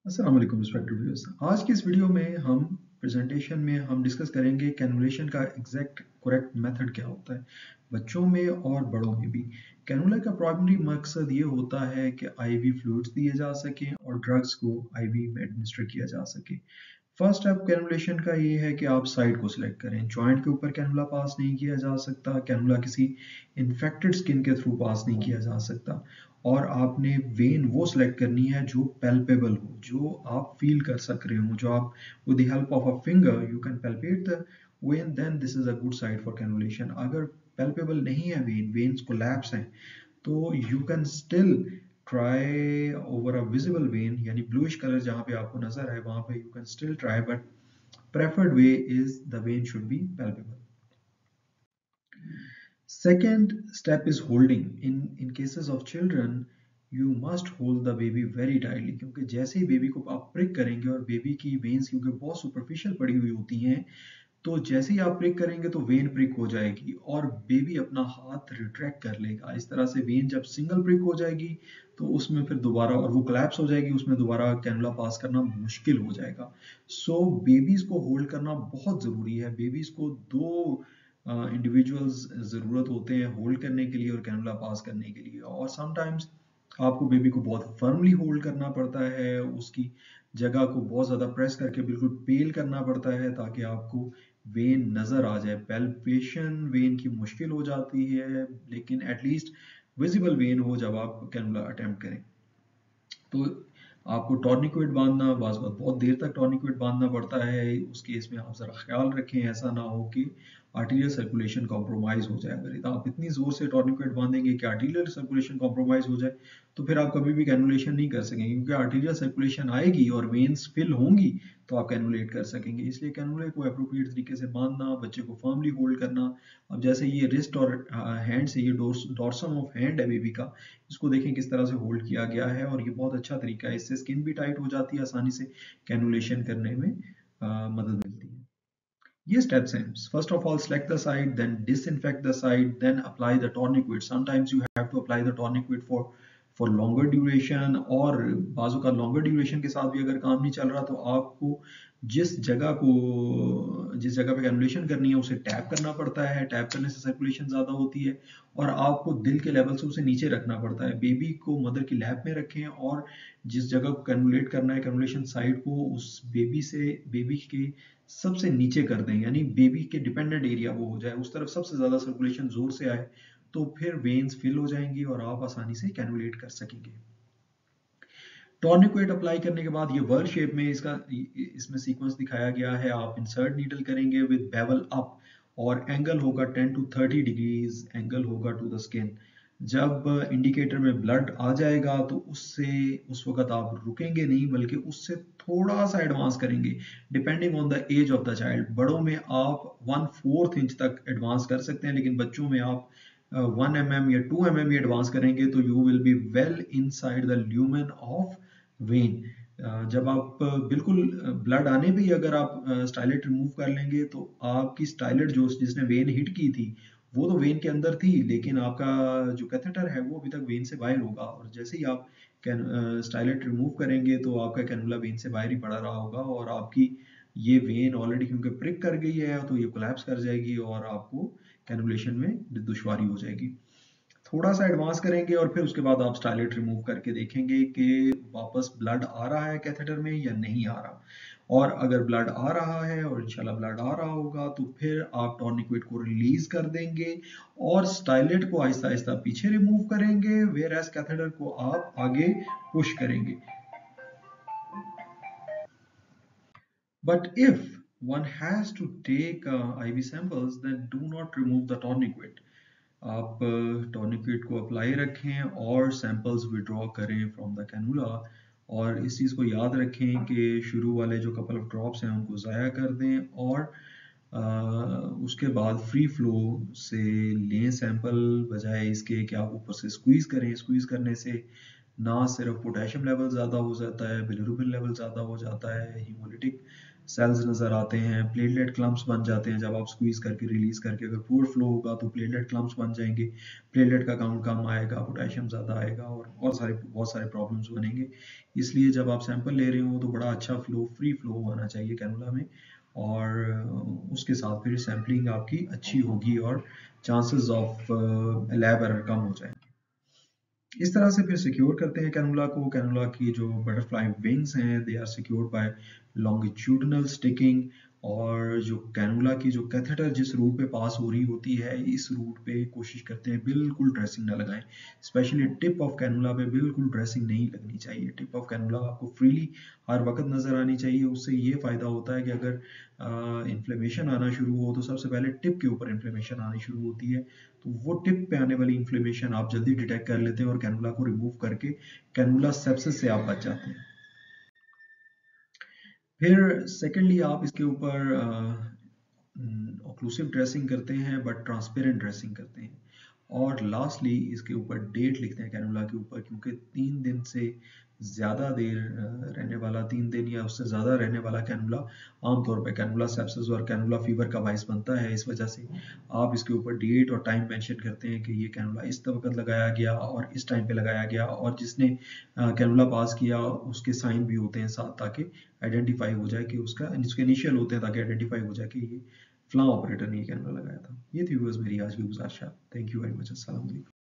अस्सलाम वालेकुम respected viewers. आज की इस वीडियो में हम प्रेजेंटेशन में हम डिस्कस करेंगे कैनुलेशन का एग्जैक्ट करेक्ट मेथड क्या होता है बच्चों में और बड़ों में भी। कैनुला का प्राइमरी मकसद ये होता है कि आईवी फ्लूइड्स दिए जा सकें और ड्रग्स को आईवी में एडमिनिस्टर किया जा सके। फर्स्ट स्टेप कैनुलेशन का ये है कि आप साइड को सिलेक्ट करें। जॉइंट के ऊपर कैनुला पास नहीं किया जा सकता। कैनुला किसी इन्फेक्टेड स्किन के थ्रू पास नहीं किया जा सकता। और आपने वेन वो सिलेक्ट करनी है जो पैल्पेबल हो, जो आप फील कर सक रहे हो, जो आप with the help of a finger you can palpate the vein, then this is a good side for cannulation. अगर पैल्पेबल नहीं है वेन्स कोलैप्स हैं, तो you can still try over a visible vein, यानी ब्लूइश कलर जहां पे आपको नजर आए वहां पे you can still try, but preferred way is the vein should be palpable. Second step is holding. In cases of children, you must hold the baby very tightly, क्योंकि जैसे ही बेबी को आप प्रिक करेंगे, और बेबी की veins क्योंकि बहुत superficial पड़ी हुई होती हैं, तो जैसे ही आप प्रिक करेंगे तो वेन प्रिक हो जाएगी और बेबी अपना हाथ रिट्रैक्ट कर लेगा। इस तरह से वेन जब सिंगल प्रिक हो जाएगी तो उसमें फिर दोबारा, और वो कोलैप्स हो जाएगी, उसमें दोबारा कैनुला पास करना मुश्किल हो जाएगा। सो बेबीज को होल्ड करना बहुत ज़रूरी है। बेबीज को दो इंडिविजुअल्स ज़रूरत होते हैं होल्ड करने के लिए और कैनुला पास करने के लिए। और समटाइम्स आपको बेबी को बहुत फर्मली होल्ड करना पड़ता है, उसकी जगह को बहुत ज़्यादा प्रेस करके बिल्कुल पेल करना पड़ता है ताकि आपको वेन नज़र आ जाए। पैल्पेशन वेन की मुश्किल हो जाती है, लेकिन एटलीस्ट विजिबल वेन हो जब आप कैनुला अटेम्प्ट करें। तो आपको टॉर्निक्वेट बांधना, बाज़ बहुत देर तक टॉर्निक्वेट बांधना पड़ता है। उस केस में आप ज़रा ख्याल रखें ऐसा ना हो कि आर्टीरियल सर्कुलेशन कॉम्प्रोमाइज़ हो जाए। अगर आप इतनी ज़ोर से टॉर्निक्वेट बांधेंगे कि आर्टीरियल सर्कुलेशन कॉम्प्रोमाइज़ हो जाए, तो फिर आप कभी भी कैनुलेशन नहीं कर सकेंगे, क्योंकि आर्टीरियल सर्कुलेशन आएगी और वेन्स फिल होंगी तो आप कैनुलेट कर सकेंगे। इसलिए कैनुले को अप्रोप्रिएट तरीके से बांधना, बच्चे को फर्मली होल्ड करना। अब जैसे ये रिस्ट और हैंड से, ये डोर्सम ऑफ हैंड है बेबी का, इसको देखें किस तरह से होल्ड किया गया है, और ये बहुत अच्छा तरीका है। इससे स्किन भी टाइट हो जाती है, आसानी से कैनुलेशन करने में मदद मिलती है। ये steps हैं. First of all, select the site, then disinfect the site, then apply the tourniquet. Sometimes you have to apply the tourniquet for longer duration, और बाजू का longer duration के साथ भी अगर काम नहीं चल रहा तो आपको जिस जगह पे कैनुलेशन करनी है उसे टैप करना पड़ता है। टैप करने से सर्कुलेशन ज़्यादा होती है, और आपको दिल के लेवल से उसे नीचे रखना पड़ता है। बेबी को मदर की लैप में रखें और जिस जगह को कैनुलेट करना है, कैनुलेशन साइड को उस बेबी के सबसे नीचे कर दें, यानी बेबी के डिपेंडेंट एरिया वो हो जाए, उस तरफ सबसे ज्यादा सर्कुलेशन जोर से आए, तो फिर वेन्स फिल हो जाएंगी और आप आसानी से कैनुलेट कर सकेंगे। टॉर्निक्वेट अप्लाई करने के बाद ये वर्ल शेप में इसमें सीक्वेंस दिखाया गया है। आप इंसर्ट नीडल करेंगे विद बेवल अप, और एंगल होगा 10 to 30 डिग्रीज एंगल होगा टू द स्किन। जब इंडिकेटर में ब्लड आ जाएगा तो उस वक्त आप रुकेंगे नहीं, बल्कि उससे थोड़ा सा एडवांस करेंगे depending on the age of the child. बड़ों में आप 1/4 इंच तक एडवांस कर सकते हैं, लेकिन बच्चों में आप 1 mm या 2 mm एडवांस करेंगे तो you will be well inside the lumen of when. जब आप बिल्कुल ब्लड आने पे ही अगर आप स्टाइलेट रिमूव कर लेंगे तो आपकी स्टाइलेट जो जिसने वेन हिट की थी वो तो वेन के अंदर थी, लेकिन आपका जो कैथेटर है वो अभी तक वेन से बाहर होगा, और जैसे ही आप स्टाइलेट रिमूव करेंगे तो आपका कैनुला वेन से बाहर ही पड़ा रहा होगा, और आपकी ये वेन ऑलरेडी क्योंकि प्रिक कर गई है तो ये कोलैप्स कर जाएगी और आपको कैनुलेशन में दुश्वारी हो जाएगी। थोड़ा सा एडवांस करेंगे और फिर उसके बाद आप स्टाइलेट रिमूव करके देखेंगे कि वापस ब्लड आ रहा है कैथेटर में या नहीं आ रहा। और अगर ब्लड आ रहा है, और इंशाल्लाह ब्लड आ रहा होगा, तो फिर आप टॉर्निक्वेट को रिलीज कर देंगे और स्टाइलेट को आहिस्ता आहिस्ता पीछे रिमूव करेंगे, वेयर एज कैथेटर को आप आगे पुश करेंगे। But if one has to take IV samples, then do not remove the tourniquet. आप टॉर्निक्वेट को अप्लाई रखें और सैंपल्स विड्रॉ करें फ्रॉम द कैनुला, और इस चीज़ को याद रखें कि शुरू वाले जो कपल ऑफ ड्रॉप्स हैं उनको ज़ाया कर दें, और उसके बाद फ्री फ्लो से लें सैंपल, बजाय इसके कि आप ऊपर से स्क्वीज़ करें। स्क्वीज़ करने से ना सिर्फ पोटेशियम लेवल ज़्यादा हो जाता है, बिलिरुबिन लेवल ज़्यादा हो जाता है, हीमोलिटिक सेल्स नज़र आते हैं, प्लेटलेट क्लम्प्स बन जाते हैं जब आप स्क्वीज करके रिलीज करके, अगर पुअर फ्लो होगा तो प्लेटलेट क्लम्प्स बन जाएंगे, प्लेटलेट का काउंट कम आएगा, पोटेशियम ज़्यादा आएगा और बहुत सारे प्रॉब्लम्स बनेंगे। इसलिए जब आप सैंपल ले रहे हो तो बड़ा अच्छा फ्लो, फ्री फ्लो आना चाहिए कैनुला में, और उसके साथ फिर सैम्पलिंग आपकी अच्छी होगी और चांसेस ऑफ लैब एरर कम हो जाए। इस तरह से फिर सिक्योर करते हैं कैनुला को। कैनुला की जो बटरफ्लाई विंग्स हैं they are secured by longitudinal sticking, और जो कैनुला की जो कैथेटर जिस रूट पे पास हो रही होती है, इस रूट पे कोशिश करते हैं बिल्कुल ड्रेसिंग ना लगाएं। स्पेशली टिप ऑफ कैनुला पे बिल्कुल ड्रेसिंग नहीं लगनी चाहिए। टिप ऑफ कैनुला आपको फ्रीली हर वक्त नजर आनी चाहिए। उससे ये फायदा होता है कि अगर इन्फ्लेमेशन आना शुरू हो तो सबसे पहले टिप के ऊपर इन्फ्लेमेशन आनी शुरू होती है, तो वो टिप पे आने वाली इन्फ्लेमेशन आप जल्दी डिटेक्ट कर लेते हैं और कैनुला को रिमूव करके कैनुला सेप्सिस से आप बच जाते हैं। फिर सेकेंडली आप इसके ऊपर ऑक्लूसिव ड्रेसिंग करते हैं, बट ट्रांसपेरेंट ड्रेसिंग करते हैं। और लास्टली इसके ऊपर डेट लिखते हैं कैनुला के ऊपर, क्योंकि 3 दिन से ज़्यादा देर रहने वाला, 3 दिन या उससे ज़्यादा रहने वाला कैनुला आमतौर पे कैनुला सेप्सिस और कैनुला फीवर का बायस बनता है। इस वजह से आप इसके ऊपर डेट और टाइम मेंशन करते हैं कि ये कैनुला इस वक्त लगाया गया और इस टाइम पे लगाया गया, और जिसने कैनुला पास किया उसके साइन भी होते हैं साथ, ताकि आइडेंटिफाई हो जाए कि उसके इनिशियल होते हैं, ताकि आइडेंटिफाई हो जाए कि ये फलां ऑपरेटर ने ये कैमरा लगाया था। ये थी व्यूअर्स मेरी आज की गुजारिश। Thank you very much. अस्सलाम वालेकुम।